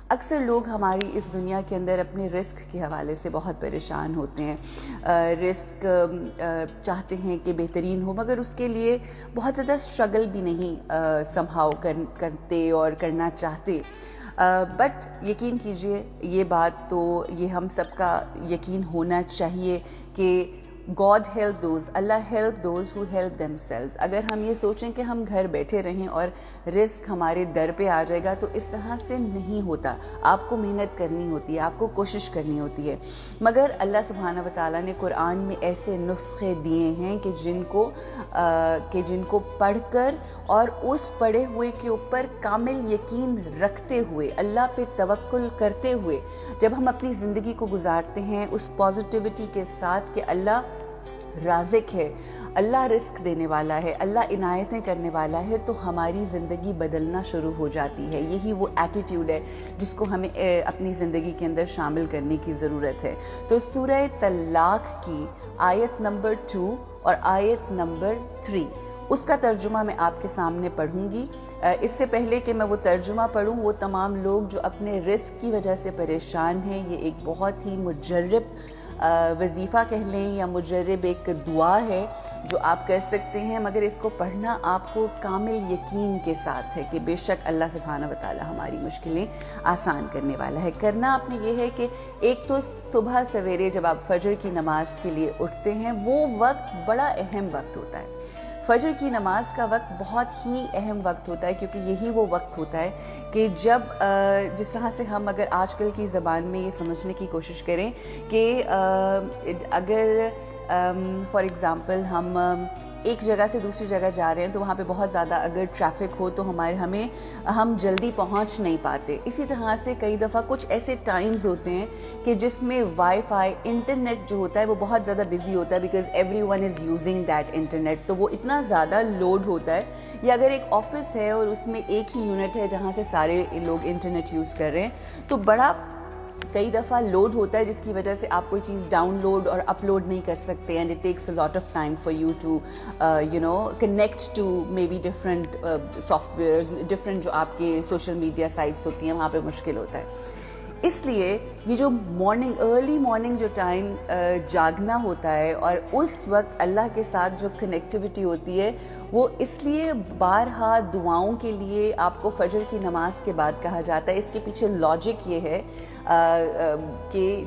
اکثر لوگ ہماری اس دنیا کے اندر اپنے رزق کے حوالے سے بہت پریشان ہوتے ہیں. رزق چاہتے ہیں کہ بہترین ہو، مگر اس کے لیے بہت زیادہ اسٹرگل بھی نہیں سمہاؤ کرتے اور کرنا چاہتے. بٹ یقین کیجئے، یہ بات تو یہ ہم سب کا یقین ہونا چاہیے کہ God help those, Allah help those who help themselves. اگر ہم یہ سوچیں کہ ہم گھر بیٹھے رہیں اور رزق ہمارے در پہ آ جائے گا تو اس طرح سے نہیں ہوتا. آپ کو محنت کرنی ہوتی ہے، آپ کو کوشش کرنی ہوتی ہے. مگر اللہ سبحانہ و تعالیٰ نے قرآن میں ایسے نسخے دیے ہیں کہ جن کو پڑھ کر اور اس پڑھے ہوئے کے اوپر کامل یقین رکھتے ہوئے، اللہ پہ توکل کرتے ہوئے جب ہم اپنی زندگی کو گزارتے ہیں اس پازیٹیوٹی کے ساتھ کہ اللہ رازق ہے، اللہ رزق دینے والا ہے، اللہ عنایتیں کرنے والا ہے، تو ہماری زندگی بدلنا شروع ہو جاتی ہے. یہی وہ ایٹیٹیوڈ ہے جس کو ہمیں اپنی زندگی کے اندر شامل کرنے کی ضرورت ہے. تو سورہ طلاق کی آیت نمبر 2 اور آیت نمبر 3، اس کا ترجمہ میں آپ کے سامنے پڑھوں گی. اس سے پہلے کہ میں وہ ترجمہ پڑھوں، وہ تمام لوگ جو اپنے رزق کی وجہ سے پریشان ہیں، یہ ایک بہت ہی مجرب وظیفہ کہہ لیں یا مجرب ایک دعا ہے جو آپ کر سکتے ہیں، مگر اس کو پڑھنا آپ کو کامل یقین کے ساتھ ہے کہ بے شک اللہ سبحانہ و تعالی ہماری مشکلیں آسان کرنے والا ہے. کرنا آپ نے یہ ہے کہ ایک تو صبح سویرے جب آپ فجر کی نماز کے لیے اٹھتے ہیں، وہ وقت بڑا اہم وقت ہوتا ہے. فجر کی نماز کا وقت بہت ہی اہم وقت ہوتا ہے، کیونکہ یہی وہ وقت ہوتا ہے کہ جب جس طرح سے ہم اگر آج کل کی زبان میں یہ سمجھنے کی کوشش کریں کہ اگر فار ایگزامپل ہم ایک جگہ سے دوسری جگہ جا رہے ہیں تو وہاں پہ بہت زیادہ اگر ٹریفک ہو تو ہم جلدی پہنچ نہیں پاتے. اسی طرح سے کئی دفعہ کچھ ایسے ٹائمز ہوتے ہیں کہ جس میں وائی فائی انٹرنیٹ جو ہوتا ہے وہ بہت زیادہ بزی ہوتا ہے، because every one is using that internet, تو وہ اتنا زیادہ لوڈ ہوتا ہے. یا اگر ایک آفس ہے اور اس میں ایک ہی یونٹ ہے جہاں سے سارے لوگ انٹرنیٹ یوز کر رہے ہیں، تو بڑا کئی دفعہ لوڈ ہوتا ہے جس کی وجہ سے آپ کوئی چیز ڈاؤن لوڈ اور اپلوڈ نہیں کر سکتے. And it takes a lot of time for you to connect to maybe different softwares, different جو آپ کے سوشل میڈیا سائٹس ہوتی ہیں، وہاں پہ مشکل ہوتا ہے. اس لیے یہ جو ارلی مارننگ جو ٹائم جاگنا ہوتا ہے اور اس وقت اللہ کے ساتھ جو کنیکٹیوٹی ہوتی ہے، وہ اس لیے بارہا دعاؤں کے لیے آپ کو فجر کی نماز کے بعد کہا جاتا ہے. اس کے پیچھے لاجک یہ ہے کہ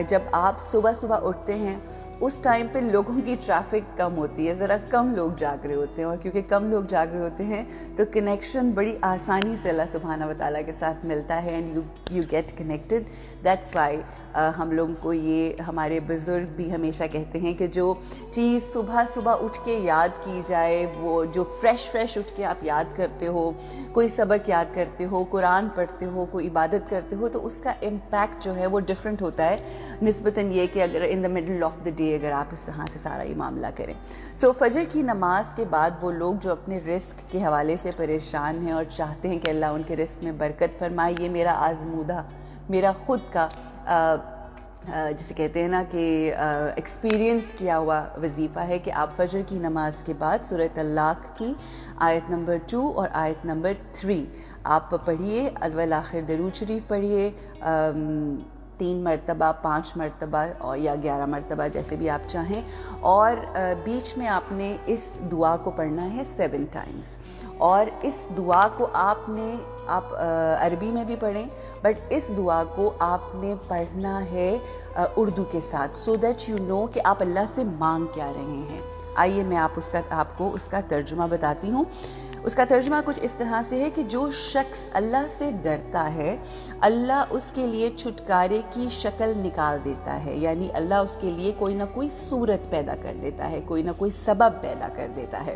جب آپ صبح اٹھتے ہیں اس ٹائم پہ لوگوں کی ٹریفک کم ہوتی ہے، ذرا کم لوگ جاگ رہے ہوتے ہیں، اور کیونکہ کم لوگ جاگ رہے ہوتے ہیں تو کنیکشن بڑی آسانی سے اللہ سبحانہ و تعالیٰ کے ساتھ ملتا ہے، and you get connected. That's why ہم لوگوں کو یہ ہمارے بزرگ بھی ہمیشہ کہتے ہیں کہ جو چیز صبح اٹھ کے یاد کی جائے، وہ جو فریش اٹھ کے آپ یاد کرتے ہو، کوئی سبق یاد کرتے ہو، قرآن پڑھتے ہو، کوئی عبادت کرتے ہو، تو اس کا امپیکٹ جو ہے وہ ڈفرینٹ ہوتا ہے نسبتاً یہ کہ اگر in the middle of the day اگر آپ اس طرح سے سارا یہ معاملہ کریں. سو فجر کی نماز کے بعد وہ لوگ جو اپنے رزق کے حوالے سے پریشان ہیں اور چاہتے ہیں کہ اللہ ان کے رزق میں برکت فرمائے، یہ میرا آزمودہ، میرا خود کا جسے کہتے ہیں نا کہ ایکسپیرینس کیا ہوا وظیفہ ہے کہ آپ فجر کی نماز کے بعد سورہ طلاق کی آیت نمبر 2 اور آیت نمبر 3 آپ پڑھیے. اول آخر درود شریف پڑھیے 3 مرتبہ، 5 مرتبہ یا 11 مرتبہ جیسے بھی آپ چاہیں، اور بیچ میں آپ نے اس دعا کو پڑھنا ہے 7 ٹائمز. اور اس دعا کو آپ عربی میں بھی پڑھیں، بٹ اس دعا کو آپ نے پڑھنا ہے اردو کے ساتھ، سو دیٹ یو نو کہ آپ اللہ سے مانگ کیا رہے ہیں. آئیے میں آپ کو اس کا ترجمہ بتاتی ہوں. اس کا ترجمہ کچھ اس طرح سے ہے کہ جو شخص اللہ سے ڈرتا ہے، اللہ اس کے لیے چھٹکارے کی شکل نکال دیتا ہے، یعنی اللہ اس کے لیے کوئی نہ کوئی صورت پیدا کر دیتا ہے، کوئی نہ کوئی سبب پیدا کر دیتا ہے،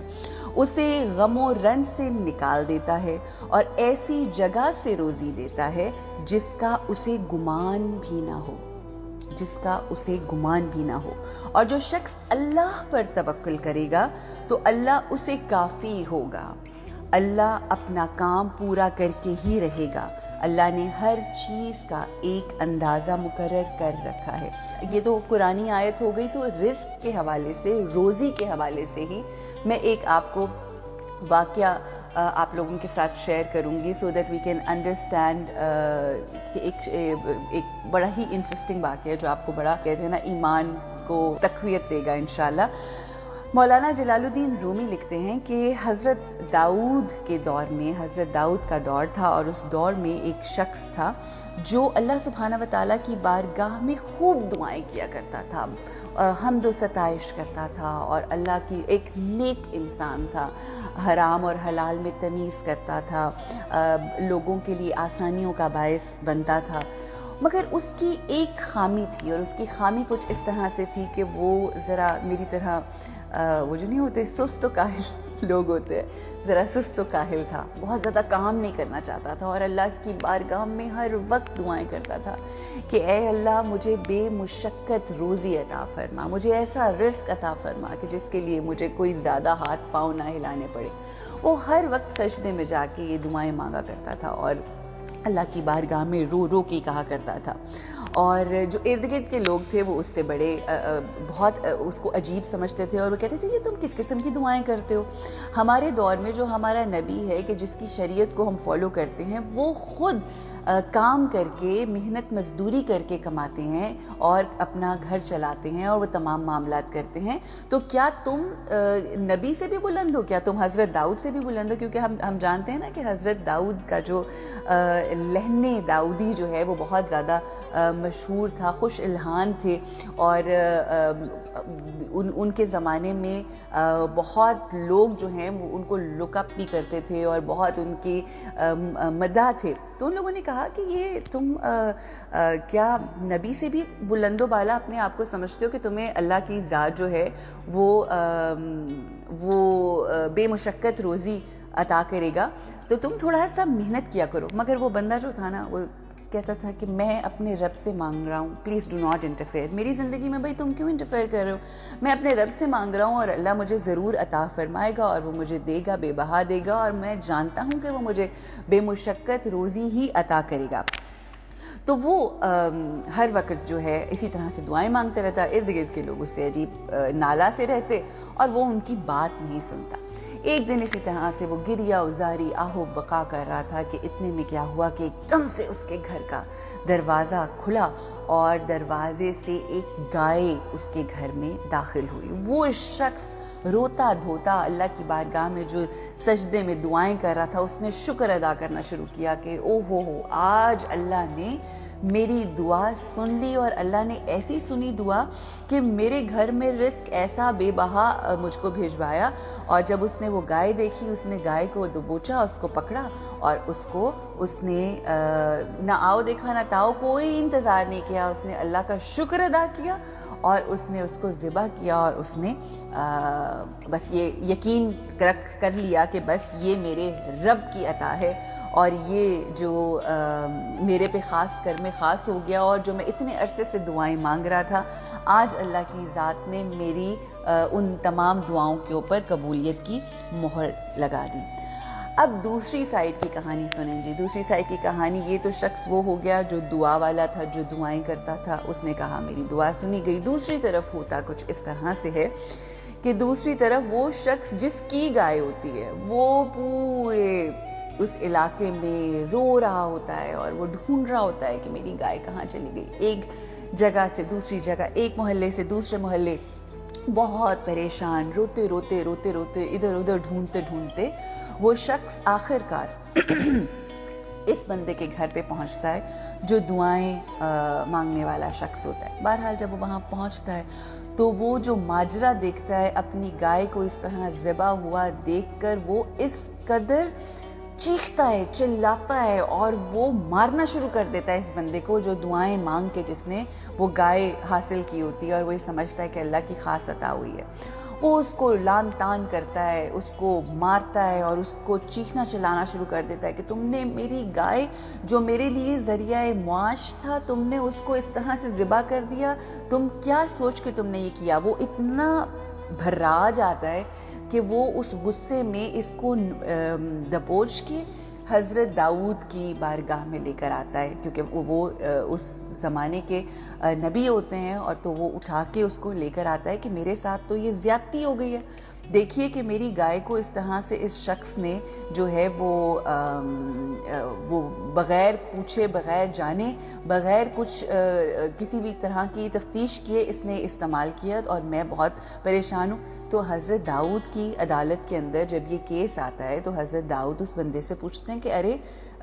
اسے غم و رنج سے نکال دیتا ہے اور ایسی جگہ سے روزی دیتا ہے جس کا اسے گمان بھی نہ ہو. اور جو شخص اللہ پر توکل کرے گا تو اللہ اسے کافی ہوگا. اللہ اپنا کام پورا کر کے ہی رہے گا. اللہ نے ہر چیز کا ایک اندازہ مقرر کر رکھا ہے. یہ تو قرآنی آیت ہو گئی. تو رزق کے حوالے سے، روزی کے حوالے سے ہی میں ایک آپ کو واقعہ آپ لوگوں کے ساتھ شیئر کروں گی so that we can understand کہ ایک بڑا ہی انٹرسٹنگ واقعہ جو آپ کو بڑا کہتے ہیں نا ایمان کو تقویت دے گا انشاءاللہ۔ مولانا جلال الدین رومی لکھتے ہیں کہ حضرت داؤد کے دور میں، حضرت داؤد کا دور تھا اور اس دور میں ایک شخص تھا جو اللہ سبحانہ و تعالیٰ کی بارگاہ میں خوب دعائیں کیا کرتا تھا، حمد و ستائش کرتا تھا، اور اللہ کی ایک نیک انسان تھا، حرام اور حلال میں تمیز کرتا تھا، لوگوں کے لیے آسانیوں کا باعث بنتا تھا، مگر اس کی ایک خامی تھی، اور اس کی خامی کچھ اس طرح سے تھی کہ وہ ذرا میری طرح وہ جو نہیں ہوتے سست و کاہل لوگ ہوتے ہیں، ذرا سست و کاہل تھا، بہت زیادہ کام نہیں کرنا چاہتا تھا، اور اللہ کی بارگاہ میں ہر وقت دعائیں کرتا تھا کہ اے اللہ مجھے بے مشقت روزی عطا فرما، مجھے ایسا رزق عطا فرما کہ جس کے لیے مجھے کوئی زیادہ ہاتھ پاؤں نہ ہلانے پڑے۔ وہ ہر وقت سجدے میں جا کے یہ دعائیں مانگا کرتا تھا اور اللہ کی بارگاہ میں رو رو کے کہا کرتا تھا، اور جو ارد گرد کے لوگ تھے وہ اس سے بڑے بہت اس کو عجیب سمجھتے تھے، اور وہ کہتے تھے یہ تم کس قسم کی دعائیں کرتے ہو؟ ہمارے دور میں جو ہمارا نبی ہے کہ جس کی شریعت کو ہم فالو کرتے ہیں، وہ خود کام کر کے محنت مزدوری کر کے کماتے ہیں اور اپنا گھر چلاتے ہیں اور وہ تمام معاملات کرتے ہیں، تو کیا تم نبی سے بھی بلند ہو؟ کیا تم حضرت داؤد سے بھی بلند ہو؟ کیونکہ ہم جانتے ہیں نا کہ حضرت داؤد کا جو لہن داؤدی جو ہے وہ بہت زیادہ مشہور تھا، خوش الحان تھے، اور ان کے زمانے میں بہت لوگ جو ہیں وہ ان کو لک اپ بھی کرتے تھے اور بہت ان کی مداح تھے۔ تو ان لوگوں نے کہا کہ یہ تم کیا نبی سے بھی بلند و بالا اپنے آپ کو سمجھتے ہو کہ تمہیں اللہ کی ذات جو ہے وہ بے مشقت روزی عطا کرے گا، تو تم تھوڑا سا محنت کیا کرو۔ مگر وہ بندہ جو تھا نا وہ کہتا تھا کہ میں اپنے رب سے مانگ رہا ہوں، پلیز ڈو ناٹ انٹرفیئر، میری زندگی میں بھائی تم کیوں انٹرفیئر کر رہے ہو؟ میں اپنے رب سے مانگ رہا ہوں اور اللہ مجھے ضرور عطا فرمائے گا، اور وہ مجھے دے گا، بے بہا دے گا، اور میں جانتا ہوں کہ وہ مجھے بے مشقت روزی ہی عطا کرے گا۔ تو وہ ہر وقت جو ہے اسی طرح سے دعائیں مانگتے رہتا، ارد گرد کے لوگ اس سے عجیب نالا سے رہتے اور وہ ان کی بات نہیں سنتا۔ ایک دن اسی طرح سے وہ گریہ ازاری آہو بقا کر رہا تھا کہ اتنے میں کیا ہوا کہ ایک دم سے اس کے گھر کا دروازہ کھلا اور دروازے سے ایک گائے اس کے گھر میں داخل ہوئی۔ وہ شخص روتا دھوتا اللہ کی بارگاہ میں جو سجدے میں دعائیں کر رہا تھا، اس نے شکر ادا کرنا شروع کیا کہ او ہو آج اللہ نے میری دعا سن لی، اور اللہ نے ایسی سنی دعا کہ میرے گھر میں رزق ایسا بے بہا مجھ کو بھیجوایا۔ اور جب اس نے وہ گائے دیکھی، اس نے گائے کو دبوچا، اس کو پکڑا، اور اس نے نہ آؤ دیکھا نہ تاؤ، کوئی انتظار نہیں کیا، اس نے اللہ کا شکر ادا کیا اور اس نے اس کو ذبح کیا، اور اس نے بس یہ یقین کر لیا کہ بس یہ میرے رب کی عطا ہے، اور یہ جو میرے پہ خاص کر میں خاص ہو گیا، اور جو میں اتنے عرصے سے دعائیں مانگ رہا تھا، آج اللہ کی ذات نے میری ان تمام دعاؤں کے اوپر قبولیت کی مہر لگا دی۔ اب دوسری سائیڈ کی کہانی سنیں جی۔ دوسری سائیڈ کی کہانی، یہ تو شخص وہ ہو گیا جو دعا والا تھا، جو دعائیں کرتا تھا، اس نے کہا میری دعا سنی گئی۔ دوسری طرف ہوتا کچھ اس طرح سے ہے کہ دوسری طرف وہ شخص جس کی گائے ہوتی ہے وہ پورے اس علاقے میں رو رہا ہوتا ہے اور وہ ڈھونڈ رہا ہوتا ہے کہ میری گائے کہاں چلی گئی، ایک جگہ سے دوسری جگہ، ایک محلے سے دوسرے محلے، بہت پریشان، روتے روتے روتے روتے ادھر ادھر ڈھونڈتے ڈھونڈتے وہ شخص آخر کار اس بندے کے گھر پہ پہنچتا ہے جو دعائیں مانگنے والا شخص ہوتا ہے۔ بہرحال جب وہ وہاں پہنچتا ہے تو وہ جو ماجرا دیکھتا ہے، اپنی گائے کو اس طرح ذبح ہوا دیکھ کر وہ اس قدر چیختا ہے، چلاتا ہے، اور وہ مارنا شروع کر دیتا ہے اس بندے کو جو دعائیں مانگ کے جس نے وہ گائے حاصل کی ہوتی ہے، اور وہ یہ سمجھتا ہے کہ اللہ کی خاص عطا ہوئی ہے۔ وہ اس کو لان تان کرتا ہے، اس کو مارتا ہے، اور اس کو چیخنا چلانا شروع کر دیتا ہے کہ تم نے میری گائے جو میرے لیے ذریعہ معاش تھا، تم نے اس کو اس طرح سے ذبح کر دیا، تم کیا سوچ کے تم نے یہ کیا؟ وہ اتنا بھرا جاتا ہے کہ وہ اس غصے میں اس کو دبوچ کے حضرت داؤد کی بارگاہ میں لے کر آتا ہے، کیونکہ وہ اس زمانے کے نبی ہوتے ہیں، اور تو وہ اٹھا کے اس کو لے کر آتا ہے کہ میرے ساتھ تو یہ زیادتی ہو گئی ہے، دیکھیے کہ میری گائے کو اس طرح سے اس شخص نے جو ہے وہ بغیر پوچھے، بغیر جانے، بغیر کچھ کسی بھی طرح کی تفتیش کیے اس نے استعمال کیا، اور میں بہت پریشان ہوں۔ تو حضرت داؤد کی عدالت کے اندر جب یہ کیس آتا ہے تو حضرت داؤد اس بندے سے پوچھتے ہیں کہ ارے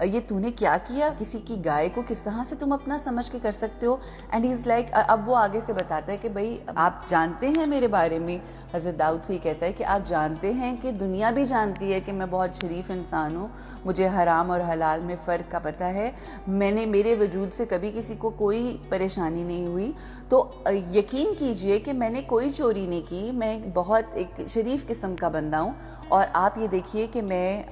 یہ تو نے کیا کیا، کسی کی گائے کو کس طرح سے تم اپنا سمجھ کے کر سکتے ہو؟ اینڈ ہی از لائک، اب وہ آگے سے بتاتا ہے کہ بھائی آپ جانتے ہیں میرے بارے میں، حضرت داؤد سے یہ کہتا ہے کہ آپ جانتے ہیں کہ دنیا بھی جانتی ہے کہ میں بہت شریف انسان ہوں، مجھے حرام اور حلال میں فرق کا پتہ ہے، میرے وجود سے کبھی کسی کو کوئی پریشانی نہیں ہوئی، تو یقین کیجئے کہ میں نے کوئی چوری نہیں کی، میں بہت ایک شریف قسم کا بندہ ہوں، اور آپ یہ دیکھیے کہ میں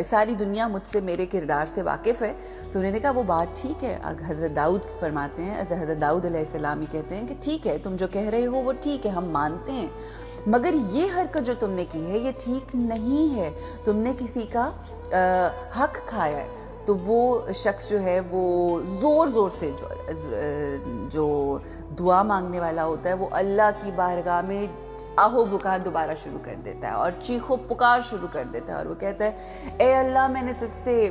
ساری دنیا مجھ سے، میرے کردار سے واقف ہے۔ تو انہوں نے کہا وہ بات ٹھیک ہے۔ حضرت داؤد فرماتے ہیں، حضرت داؤد علیہ السلام ہی کہتے ہیں کہ ٹھیک ہے، تم جو کہہ رہے ہو وہ ٹھیک ہے، ہم مانتے ہیں، مگر یہ حرکت جو تم نے کی ہے یہ ٹھیک نہیں ہے، تم نے کسی کا حق کھایا ہے۔ تو وہ شخص جو ہے وہ زور زور سے جو دعا مانگنے والا ہوتا ہے وہ اللہ کی بارگاہ میں آہو بکا دوبارہ شروع کر دیتا ہے اور چیخو پکار شروع کر دیتا ہے، اور وہ کہتا ہے اے اللہ، میں نے تجھ سے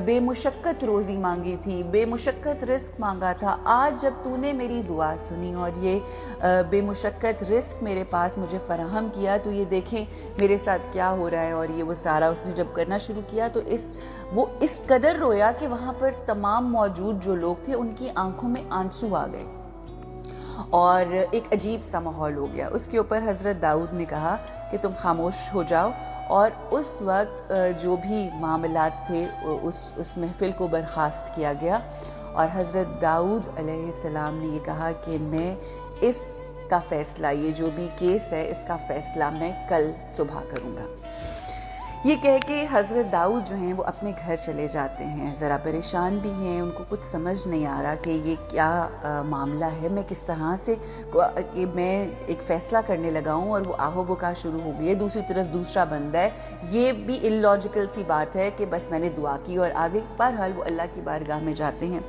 بے مشقت روزی مانگی تھی، بے مشقت رزق مانگا تھا، آج جب تو نے میری دعا سنی اور یہ بے مشقت رزق میرے پاس مجھے فراہم کیا، تو یہ دیکھیں میرے ساتھ کیا ہو رہا ہے۔ اور یہ وہ سارا اس نے جب کرنا شروع کیا تو وہ اس قدر رویا کہ وہاں پر تمام موجود جو لوگ تھے ان کی آنکھوں میں آنسو آ گئے اور ایک عجیب سا ماحول ہو گیا۔ اس کے اوپر حضرت داؤد نے کہا کہ تم خاموش ہو جاؤ، اور اس وقت جو بھی معاملات تھے اس محفل کو برخاست کیا گیا، اور حضرت داؤد علیہ السلام نے یہ کہا کہ میں اس کا فیصلہ، یہ جو بھی کیس ہے اس کا فیصلہ میں کل صبح کروں گا۔ یہ کہہ کے حضرت داؤد جو ہیں وہ اپنے گھر چلے جاتے ہیں، ذرا پریشان بھی ہیں، ان کو کچھ سمجھ نہیں آ رہا کہ یہ کیا معاملہ ہے، میں کس طرح سے کہ میں ایک فیصلہ کرنے لگا ہوں اور وہ آہو بکا شروع ہو گئی ہے، دوسری طرف دوسرا بندہ ہے، یہ بھی illogical سی بات ہے کہ بس میں نے دعا کی اور آگے۔ بہرحال وہ اللہ کی بارگاہ میں جاتے ہیں،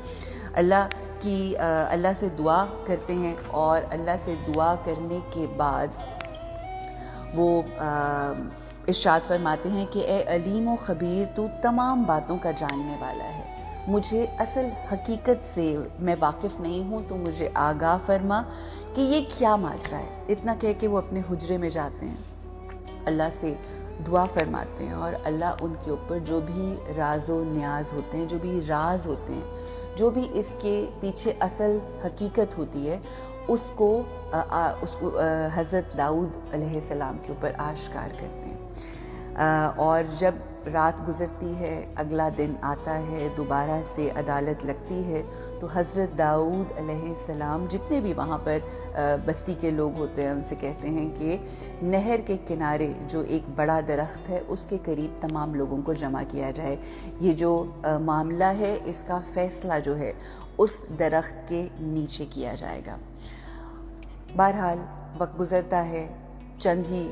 اللہ سے دعا کرتے ہیں، اور اللہ سے دعا کرنے کے بعد وہ ارشاد فرماتے ہیں کہ اے علیم و خبیر، تو تمام باتوں کا جاننے والا ہے، مجھے اصل حقیقت سے میں واقف نہیں ہوں، تو مجھے آگاہ فرما کہ یہ کیا ماجرا ہے۔ اتنا کہہ کے وہ اپنے حجرے میں جاتے ہیں، اللہ سے دعا فرماتے ہیں، اور اللہ ان کے اوپر جو بھی راز و نیاز ہوتے ہیں، جو بھی راز ہوتے ہیں، جو بھی اس کے پیچھے اصل حقیقت ہوتی ہے، اس کو حضرت داؤد علیہ السلام کے اوپر آشکار کرتے ہیں۔ اور جب رات گزرتی ہے، اگلا دن آتا ہے، دوبارہ سے عدالت لگتی ہے، تو حضرت داؤد علیہ السلام جتنے بھی وہاں پر بستی کے لوگ ہوتے ہیں ان سے کہتے ہیں کہ نہر کے کنارے جو ایک بڑا درخت ہے اس کے قریب تمام لوگوں کو جمع کیا جائے، یہ جو معاملہ ہے اس کا فیصلہ جو ہے اس درخت کے نیچے کیا جائے گا۔ بہرحال وقت گزرتا ہے، چند ہی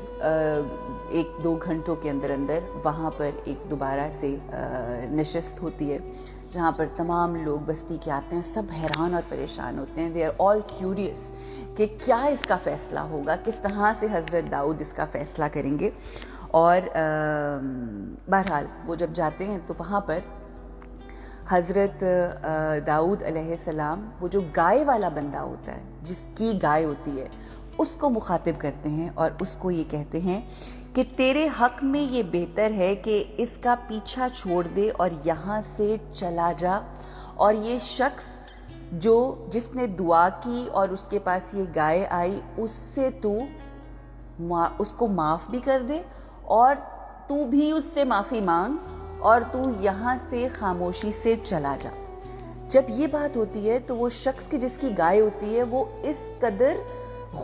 1-2 گھنٹوں کے اندر وہاں پر ایک دوبارہ سے نشست ہوتی ہے جہاں پر تمام لوگ بستی کے آتے ہیں، سب حیران اور پریشان ہوتے ہیں، they are all curious کہ کیا اس کا فیصلہ ہوگا، کس طرح سے حضرت داؤد اس کا فیصلہ کریں گے۔ اور بہرحال وہ جب جاتے ہیں تو وہاں پر حضرت داؤد علیہ السلام وہ جو گائے والا بندہ ہوتا ہے، جس کی گائے ہوتی ہے، اس کو مخاطب کرتے ہیں اور اس کو یہ کہتے ہیں کہ تیرے حق میں یہ بہتر ہے کہ اس کا پیچھا چھوڑ دے اور یہاں سے چلا جا، اور یہ شخص جس نے دعا کی اور اس کے پاس یہ گائے آئی، اس سے تو اس کو معاف بھی کر دے، اور تو بھی اس سے معافی مانگ، اور تو یہاں سے خاموشی سے چلا جا۔ جب یہ بات ہوتی ہے تو وہ شخص کی جس کی گائے ہوتی ہے وہ اس قدر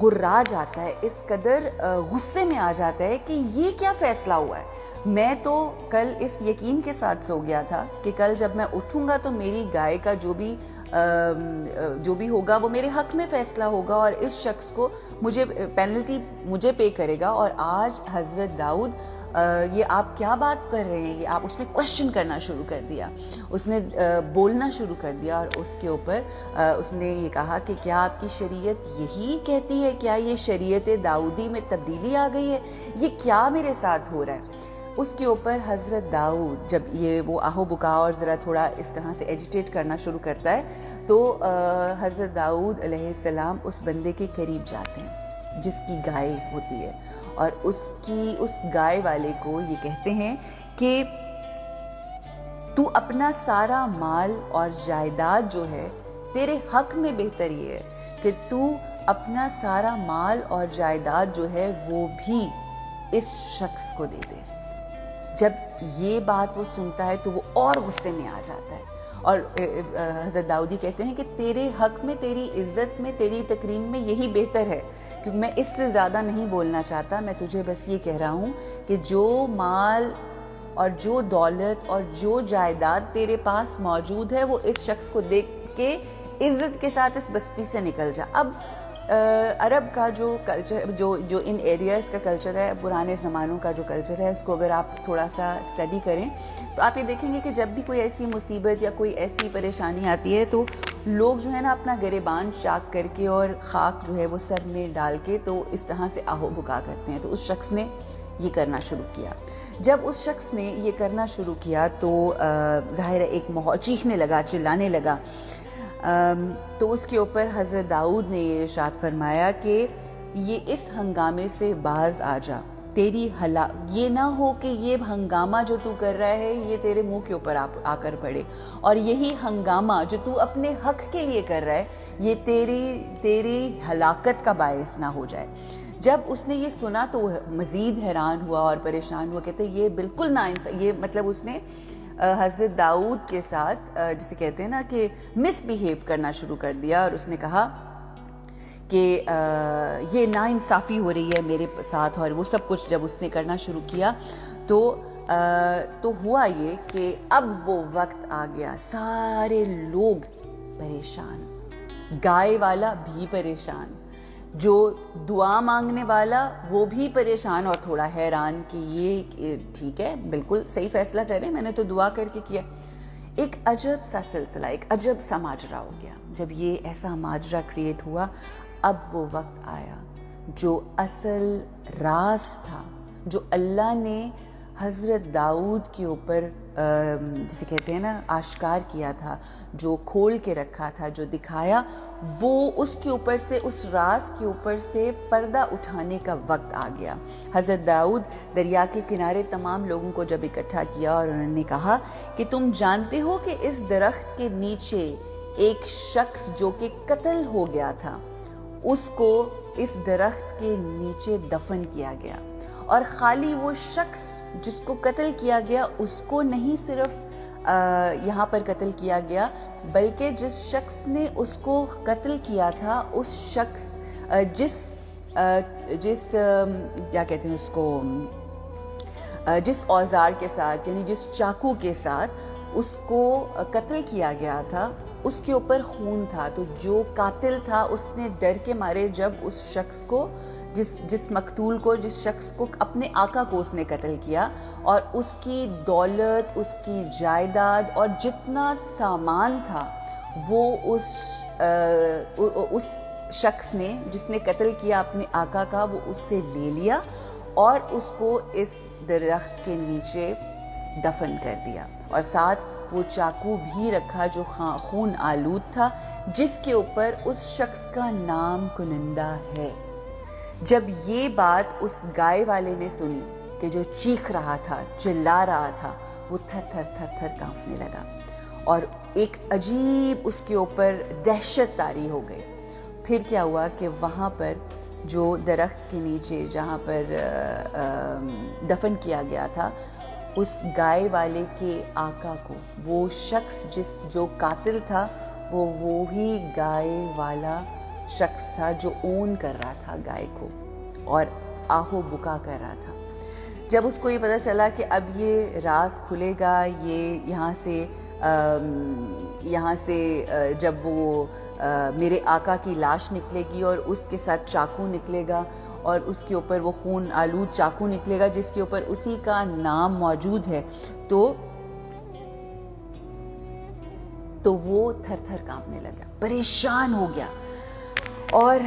غرا جاتا ہے، اس قدر غصے میں آ جاتا ہے کہ یہ کیا فیصلہ ہوا ہے، میں تو کل اس یقین کے ساتھ سو گیا تھا کہ کل جب میں اٹھوں گا تو میری گائے کا جو بھی ہوگا وہ میرے حق میں فیصلہ ہوگا اور اس شخص کو مجھے پینلٹی مجھے پے کرے گا. اور آج حضرت داؤد یہ آپ کیا بات کر رہے ہیں, یہ آپ, اس نے کوشچن کرنا شروع کر دیا, اس نے بولنا شروع کر دیا, اور اس کے اوپر اس نے یہ کہا کہ کیا آپ کی شریعت یہی کہتی ہے, کیا یہ شریعت داؤدی میں تبدیلی آ گئی ہے, یہ کیا میرے ساتھ ہو رہا ہے. اس کے اوپر حضرت داؤد جب یہ وہ آہو بکا اور ذرا تھوڑا اس طرح سے ایجیٹیٹ کرنا شروع کرتا ہے تو حضرت داؤد علیہ السلام اس بندے کے قریب جاتے ہیں جس کی گائے ہوتی ہے, اور اس گائے والے کو یہ کہتے ہیں کہ تو اپنا سارا مال اور جائیداد جو ہے, تیرے حق میں بہتر یہ ہے کہ تو اپنا سارا مال اور جائیداد جو ہے وہ بھی اس شخص کو دے دے. جب یہ بات وہ سنتا ہے تو وہ اور غصے میں آ جاتا ہے, اور حضرت داؤدی کہتے ہیں کہ تیرے حق میں, تیری عزت میں, تیری تکریم میں یہی بہتر ہے, کیونکہ میں اس سے زیادہ نہیں بولنا چاہتا. میں تجھے بس یہ کہہ رہا ہوں کہ جو مال اور جو دولت اور جو جائیداد تیرے پاس موجود ہے وہ اس شخص کو دیکھ کے عزت کے ساتھ اس بستی سے نکل جا. اب عرب کا جو کلچر, جو ان ایریاز کا کلچر ہے, پرانے زمانوں کا جو کلچر ہے, اس کو اگر آپ تھوڑا سا اسٹڈی کریں تو آپ یہ دیکھیں گے کہ جب بھی کوئی ایسی مصیبت یا کوئی ایسی پریشانی آتی ہے تو لوگ جو ہے نا اپنا گریبان چاک کر کے اور خاک جو ہے وہ سر میں ڈال کے تو اس طرح سے آہو بکا کرتے ہیں. تو اس شخص نے یہ کرنا شروع کیا. جب اس شخص نے یہ کرنا شروع کیا تو ظاہر ہے ایک چیخنے لگا, چلانے لگا. تو اس کے اوپر حضرت داؤد نے یہ ارشاد فرمایا کہ یہ اس ہنگامے سے باز آ جا, تیری یہ نہ ہو کہ یہ ہنگامہ جو تو کر رہا ہے یہ تیرے منہ کے اوپر آ کر پڑے, اور یہی ہنگامہ جو تو اپنے حق کے لیے کر رہا ہے یہ تیری ہلاکت کا باعث نہ ہو جائے. جب اس نے یہ سنا تو مزید حیران ہوا اور پریشان ہوا, کہتے یہ بالکل یہ مطلب اس نے حضرت داؤد کے ساتھ جسے کہتے ہیں نا کہ مس بیہیو کرنا شروع کر دیا, اور اس نے کہا کہ یہ ناانصافی ہو رہی ہے میرے ساتھ, اور وہ سب کچھ جب اس نے کرنا شروع کیا تو ہوا یہ کہ اب وہ وقت آ گیا, سارے لوگ پریشان, گائے والا بھی پریشان, جو دعا مانگنے والا وہ بھی پریشان اور تھوڑا حیران کہ یہ ٹھیک ہے, بالکل صحیح فیصلہ کریں, میں نے تو دعا کر کے کیا. ایک عجب سا سلسلہ, ایک عجب سا ماجرا ہو گیا. جب یہ ایسا ماجرا کریٹ ہوا, اب وہ وقت آیا جو اصل راز تھا, جو اللہ نے حضرت داؤد کے اوپر جسے کہتے ہیں نا آشکار کیا تھا, جو کھول کے رکھا تھا, جو دکھایا, وہ اس کے اوپر سے, اس راز کے اوپر سے پردہ اٹھانے کا وقت آ گیا. حضرت داؤد دریا کے کنارے تمام لوگوں کو جب اکٹھا کیا اور انہوں نے کہا کہ تم جانتے ہو کہ اس درخت کے نیچے ایک شخص جو کہ قتل ہو گیا تھا, اس کو اس درخت کے نیچے دفن کیا گیا, اور خالی وہ شخص جس کو قتل کیا گیا اس کو نہیں صرف یہاں پر قتل کیا گیا, بلکہ جس شخص نے اس کو قتل کیا تھا, اس شخص جس کیا کہتے ہیں اس کو, جس اوزار کے ساتھ یعنی جس چاقو کے ساتھ اس کو قتل کیا گیا تھا, اس کے اوپر خون تھا. تو جو قاتل تھا اس نے ڈر کے مارے جب اس شخص کو, جس مقتول کو, جس شخص کو, اپنے آقا کو اس نے قتل کیا, اور اس کی دولت, اس کی جائیداد اور جتنا سامان تھا وہ اس شخص نے جس نے قتل کیا اپنے آقا کا, وہ اس سے لے لیا اور اس کو اس درخت کے نیچے دفن کر دیا, اور ساتھ وہ چاقو بھی رکھا جو خون آلود تھا, جس کے اوپر اس شخص کا نام کنندہ ہے. جب یہ بات اس گائے والے نے سنی کہ جو چیخ رہا تھا, چلا رہا تھا, وہ تھر تھر تھر تھر کانپنے لگا, اور ایک عجیب اس کے اوپر دہشت طاری ہو گئی. پھر کیا ہوا کہ وہاں پر جو درخت کے نیچے جہاں پر دفن کیا گیا تھا, اس گائے والے کے آقا کو, وہ شخص جو قاتل تھا, وہ وہی گائے والا شخص تھا جو اون کر رہا تھا گائے کو اور آہو بکا کر رہا تھا. جب اس کو یہ پتہ چلا کہ اب یہ راز کھلے گا، یہ یہاں سے جب وہ میرے آقا کی لاش نکلے گی اور اس کے ساتھ چاقو نکلے گا اور اس کے اوپر وہ خون آلود چاقو نکلے گا جس کے اوپر اسی کا نام موجود ہے، تو وہ تھر تھر کانپنے لگا، پریشان ہو گیا. اور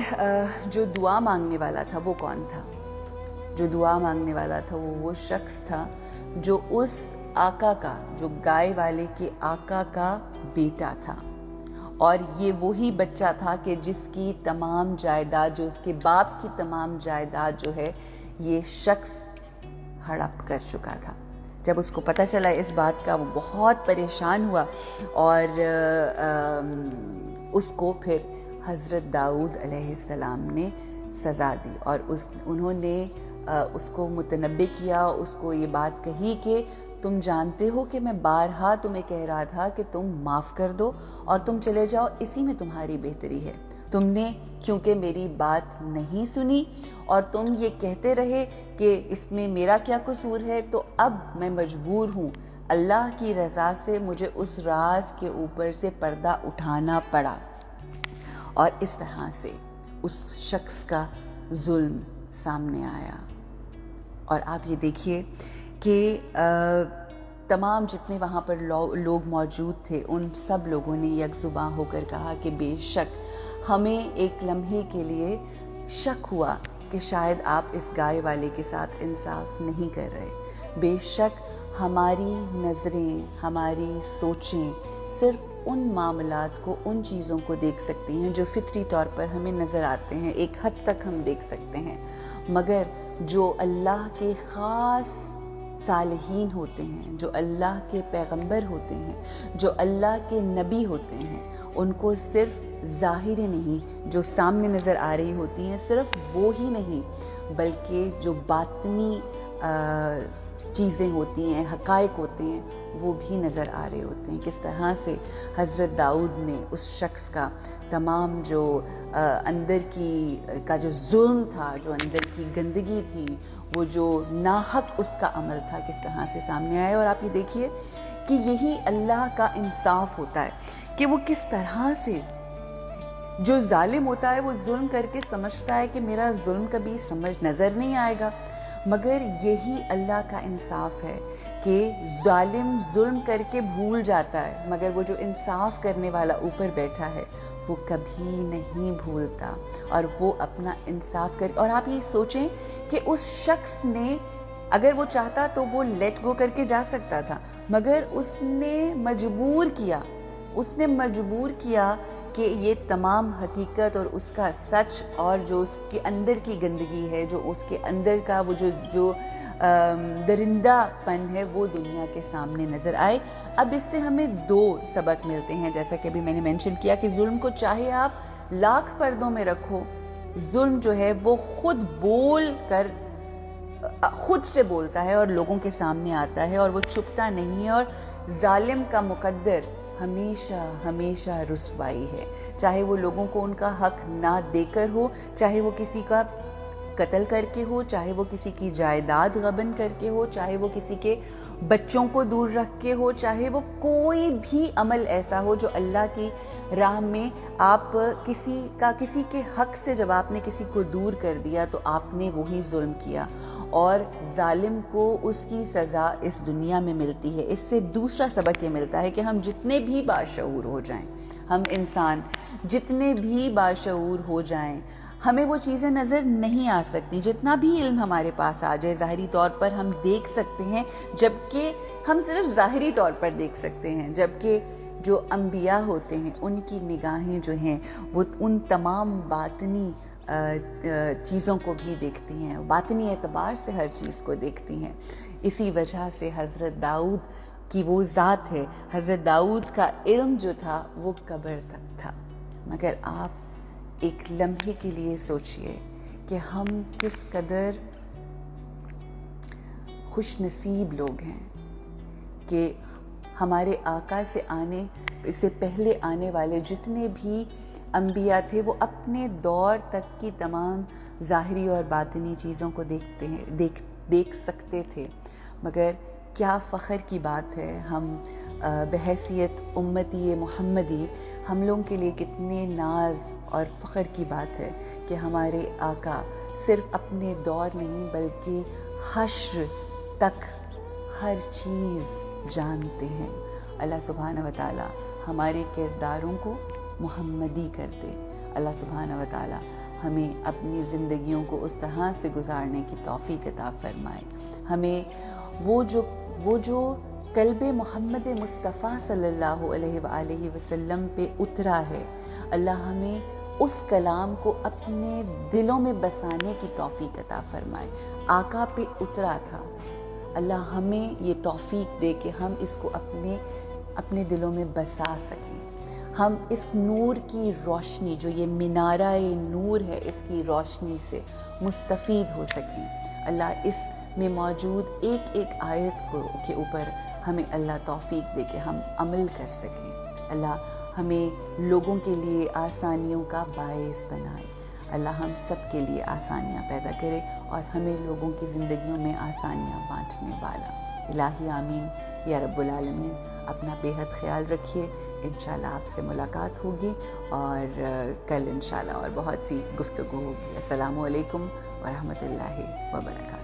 جو دعا مانگنے والا تھا وہ کون تھا؟ جو دعا مانگنے والا تھا وہ شخص تھا جو اس آقا کا، جو گائے والے کے آقا کا بیٹا تھا. اور یہ وہی بچہ تھا کہ جس کی تمام جائیداد، جو اس کے باپ کی تمام جائیداد جو ہے یہ شخص ہڑپ کر چکا تھا. جب اس کو پتہ چلا اس بات کا وہ بہت پریشان ہوا اور اس کو پھر حضرت داؤد علیہ السلام نے سزا دی اور انہوں نے اس کو متنبہ کیا، اس کو یہ بات کہی کہ تم جانتے ہو کہ میں بارہا تمہیں کہہ رہا تھا کہ تم معاف کر دو اور تم چلے جاؤ، اسی میں تمہاری بہتری ہے. تم نے کیونکہ میری بات نہیں سنی اور تم یہ کہتے رہے کہ اس میں میرا کیا قصور ہے، تو اب میں مجبور ہوں، اللہ کی رضا سے مجھے اس راز کے اوپر سے پردہ اٹھانا پڑا. اور اس طرح سے اس شخص کا ظلم سامنے آیا. اور آپ یہ دیکھیے کہ تمام جتنے وہاں پر لوگ موجود تھے ان سب لوگوں نے یک زباں ہو کر کہا کہ بے شک ہمیں ایک لمحے کے لیے شک ہوا کہ شاید آپ اس گائے والے کے ساتھ انصاف نہیں کر رہے. بے شک ہماری نظریں، ہماری سوچیں صرف ان معاملات کو، ان چیزوں کو دیکھ سکتی ہیں جو فطری طور پر ہمیں نظر آتے ہیں، ایک حد تک ہم دیکھ سکتے ہیں، مگر جو اللہ کے خاص صالحین ہوتے ہیں، جو اللہ کے پیغمبر ہوتے ہیں، جو اللہ کے نبی ہوتے ہیں، ان کو صرف ظاہری نہیں، جو سامنے نظر آ رہی ہوتی ہیں صرف وہ ہی نہیں، بلکہ جو باطنی چیزیں ہوتی ہیں، حقائق ہوتے ہیں، وہ بھی نظر آ رہے ہوتے ہیں. کس طرح سے حضرت داؤد نے اس شخص کا تمام جو اندر کا جو ظلم تھا، جو اندر کی گندگی تھی، وہ جو ناحق اس کا عمل تھا، کس طرح سے سامنے آئے. اور آپ یہ دیکھیے کہ یہی اللہ کا انصاف ہوتا ہے کہ وہ کس طرح سے، جو ظالم ہوتا ہے وہ ظلم کر کے سمجھتا ہے کہ میرا ظلم کبھی نظر نہیں آئے گا، مگر یہی اللہ کا انصاف ہے کہ ظالم ظلم کر کے بھول جاتا ہے، مگر وہ جو انصاف کرنے والا اوپر بیٹھا ہے وہ کبھی نہیں بھولتا اور وہ اپنا انصاف کر. اور آپ یہ سوچیں کہ اس شخص نے اگر وہ چاہتا تو وہ لیٹ گو کر کے جا سکتا تھا، مگر اس نے مجبور کیا کہ یہ تمام حقیقت اور اس کا سچ اور جو اس کے اندر کی گندگی ہے، جو اس کے اندر کا وہ جو درندہ پن ہے، وہ دنیا کے سامنے نظر آئے. اب اس سے ہمیں دو سبق ملتے ہیں، جیسا کہ ابھی میں نے مینشن کیا کہ ظلم کو چاہے آپ لاکھ پردوں میں رکھو، ظلم جو ہے وہ خود سے بولتا ہے اور لوگوں کے سامنے آتا ہے اور وہ چھپتا نہیں ہے. اور ظالم کا مقدر ہمیشہ ہمیشہ رسوائی ہے، چاہے وہ لوگوں کو ان کا حق نہ دے کر ہو، چاہے وہ کسی کا قتل کر کے ہو، چاہے وہ کسی کی جائیداد غبن کر کے ہو، چاہے وہ کسی کے بچوں کو دور رکھ کے ہو، چاہے وہ کوئی بھی عمل ایسا ہو جو اللہ کی راہ میں آپ کسی کے حق سے جب آپ نے کسی کو دور کر دیا تو آپ نے وہی ظلم کیا، اور ظالم کو اس کی سزا اس دنیا میں ملتی ہے. اس سے دوسرا سبق یہ ملتا ہے کہ ہم جتنے بھی باشعور ہو جائیں، ہم انسان جتنے بھی باشعور ہو جائیں، ہمیں وہ چیزیں نظر نہیں آ سکتی. جتنا بھی علم ہمارے پاس آ جائے، ظاہری طور پر ہم دیکھ سکتے ہیں، جبکہ ہم صرف ظاہری طور پر دیکھ سکتے ہیں، جبکہ جو انبیاء ہوتے ہیں ان کی نگاہیں جو ہیں وہ ان تمام باطنی چیزوں کو بھی دیکھتی ہیں، باطنی اعتبار سے ہر چیز کو دیکھتی ہیں. اسی وجہ سے حضرت داؤد کی وہ ذات ہے، حضرت داؤد کا علم جو تھا وہ قبر تک تھا. مگر آپ ایک لمحے کے لیے سوچئے کہ ہم کس قدر خوش نصیب لوگ ہیں کہ ہمارے آقا سے پہلے آنے والے جتنے بھی انبیاء تھے وہ اپنے دور تک کی تمام ظاہری اور باطنی چیزوں کو دیکھ سکتے تھے، مگر کیا فخر کی بات ہے، ہم بحیثیت امتی محمدی ہم لوگوں کے لیے کتنے ناز اور فخر کی بات ہے کہ ہمارے آقا صرف اپنے دور نہیں بلکہ حشر تک ہر چیز جانتے ہیں۔ اللہ سبحانہ و تعالی ہمارے کرداروں کو محمدی کر دے۔ اللہ سبحانہ و تعالی ہمیں اپنی زندگیوں کو اس طرح سے گزارنے کی توفیق عطا فرمائے۔ ہمیں وہ جو قلب محمد مصطفیٰ صلی اللہ علیہ وآلہ وسلم پہ اترا ہے، اللہ ہمیں اس کلام کو اپنے دلوں میں بسانے کی توفیق عطا فرمائے۔ آقا پہ اترا تھا، اللہ ہمیں یہ توفیق دے کہ ہم اس کو اپنے دلوں میں بسا سکیں، ہم اس نور کی روشنی جو یہ منارہ نور ہے اس کی روشنی سے مستفید ہو سکیں۔ اللہ اس میں موجود ایک ایک آیت کے اوپر ہمیں اللہ توفیق دے کہ ہم عمل کر سکیں۔ اللہ ہمیں لوگوں کے لیے آسانیوں کا باعث بنائے۔ اللہ ہم سب کے لیے آسانیاں پیدا کرے اور ہمیں لوگوں کی زندگیوں میں آسانیاں بانٹنے والا۔ الہی آمین یا رب العالمین۔ اپنا بے حد خیال رکھیے، انشاءاللہ آپ سے ملاقات ہوگی اور کل انشاءاللہ اور بہت سی گفتگو ہوگی۔ السلام علیکم ورحمۃ اللہ وبرکاتہ۔